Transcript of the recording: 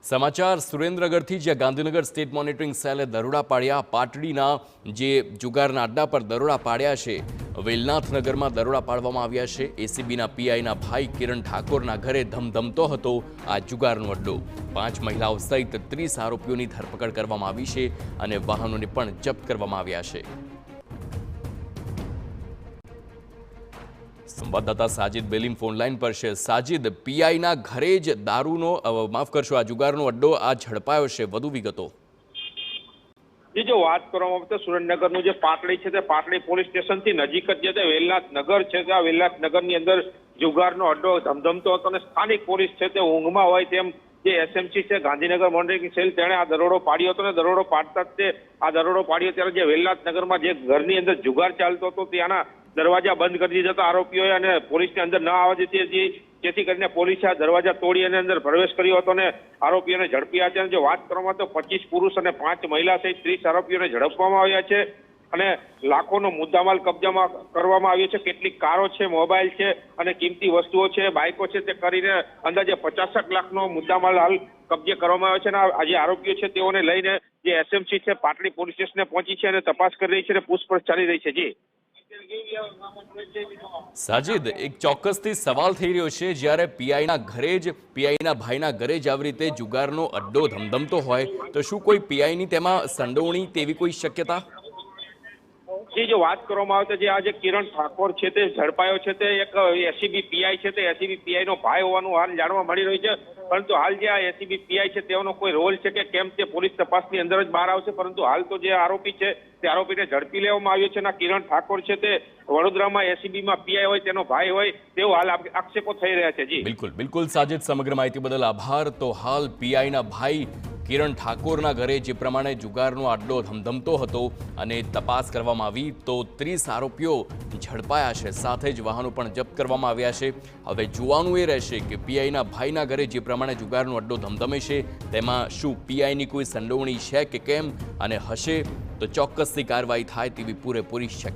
સમાચાર સુરેન્દ્રનગરથી જ્યાં Gandhinagar state monitoring સેલે દરોડા પાડ્યા પાટડીના જે જુગારના અડ્ડા પર દરોડા પાડ્યા છે। વેલનાથનગરમાં દરોડા પાડવામાં આવ્યા છે। એસીબીના પીઆઈના ભાઈ કિરણ ઠાકોરના ઘરે ધમધમતો હતો આ જુગારનો અડ્ડો। 5 મહિલાઓ સહિત 30 આરોપીઓની ધરપકડ કરવામાં આવી છે અને વાહનોને પણ જપ્ત કરવામાં આવ્યા છે। संवाददाता साजिद बेलीम फोन लाइन पर है। साजिद, पीआई ना घरे ज दारूनो माफ करशो आ जुगारनो अड्डो आ झड़पायो छे, वधु विगतो। जी, जो बात करवामां आवे तो सुरेन्द्रनगरनुं जे पाटड़ी छे ते पाटड़ी पोलीस स्टेशन थी नजीक ज जे वेलनाथ नगर छे आ वेलनाथ नगरनी अंदर जुगारनो अड्डो धमधमतो हतो अने स्थानिक पोलीस छे ते ऊंघमां होय तेम जे एसएमसी छे गांधीनगर मोनिटरिंग सेल तेणे आ दरोडो पाड्यो हतो ने दरोडो पाडता ज आ दरोडो पाड्यो त्यारे जे वेलनाथ नगरमां जे घरनी अंदर जुगार चालतो हतो त्याना दरवाजा बंद कर दीधा था आरोपीओए अने पोलीसने अंदर न आववा देती जेथी करीने पोलीसे आ दरवाजा तोड़ी अने अंदर प्रवेश कर्यो हतो ने आरोपीओने झड़प्या छे। जो वात करवामां तो 25 पुरुष अने 5 महिला सहित 30 आरोपीओने झड़पवामां આવ્યા છે અને લાખોનો મુદ્દામાલ કબજામાં કરવામાં આવ્યો છે। કેટલીક કારો છે, મોબાઈલ છે અને કિંમતી વસ્તુઓ છે, બાઇકો છે તે કરીને અંદાજે 50 લાખનો મુદ્દામાલ હાલ કબજે કરવામાં આવ્યો છે અને આ જે આરોપીઓ છે તેઓને લઈને જે એસએમસી છે પાટડી પોલીસ સ્ટેશને પહોંચી છે અને તપાસ કરી રહી છે અને પૂછપરછ ચાલી રહી છે। જી साजिद, एक ચોક્કસથી સવાલ થઈ રહ્યો છે, જ્યારે પીઆઈના ઘરે જ પીઆઈના ભાઈના ઘરે જ આવી રીતે જુગારનો અડ્ડો ધમધમતો હોય તો શું કોઈ પીઆઈની તેમાં સંડોવણી તેવી કોઈ શક્યતા? जी, जो बात કરવામાં આવે તો જે આ જે કિરણ ઠાકોર છે તે ઝડપાયો છે તે એક એસીબી પીઆઈ છે તે એસીબી પીઆઈ નો ભાઈ હોવાનું હાલ જાણવા મળી રહ્યું છે। પરંતુ હાલ જે આ એસીબી પીઆઈ છે તેનો કોઈ રોલ છે કે કેમ તે પોલીસ તપાસની અંદર જ બહાર આવશે। પરંતુ હાલ તો જે આરોપી છે તે આરોપીને ઝડપી લેવામાં આવ્યો છે અને કિરણ ઠાકોર છે તે વડોદરામાં એસીબીમાં પીઆઈ હોય તેનો ભાઈ હોય તેવો હાલ આક્ષેપો થઈ રહ્યા છે। જી બિલકુલ બિલકુલ સાજિદ, સમગ્ર માહિતી બદલ આભાર। તો હાલ પીઆઈના ભાઈ કિરણ ઠાકોરના ઘરે જે પ્રમાણે જુગારનો અડ્ડો ધમધમતો હતો અને તપાસ કરવામાં આવી તો 30 આરોપીઓ ઝડપાયા છે, સાથે જ વાહનો પણ જપ્ત કરવામાં આવ્યા છે। હવે જોવાનું એ રહેશે કે પીઆઈના ભાઈના ઘરે જે પ્રમાણે જુગારનો અડ્ડો ધમધમે છે તેમાં શું પીઆઈની કોઈ સંડોવણી છે કે કેમ, અને હશે તો ચોક્કસથી કાર્યવાહી થાય તેવી પૂરેપૂરી શક્યતા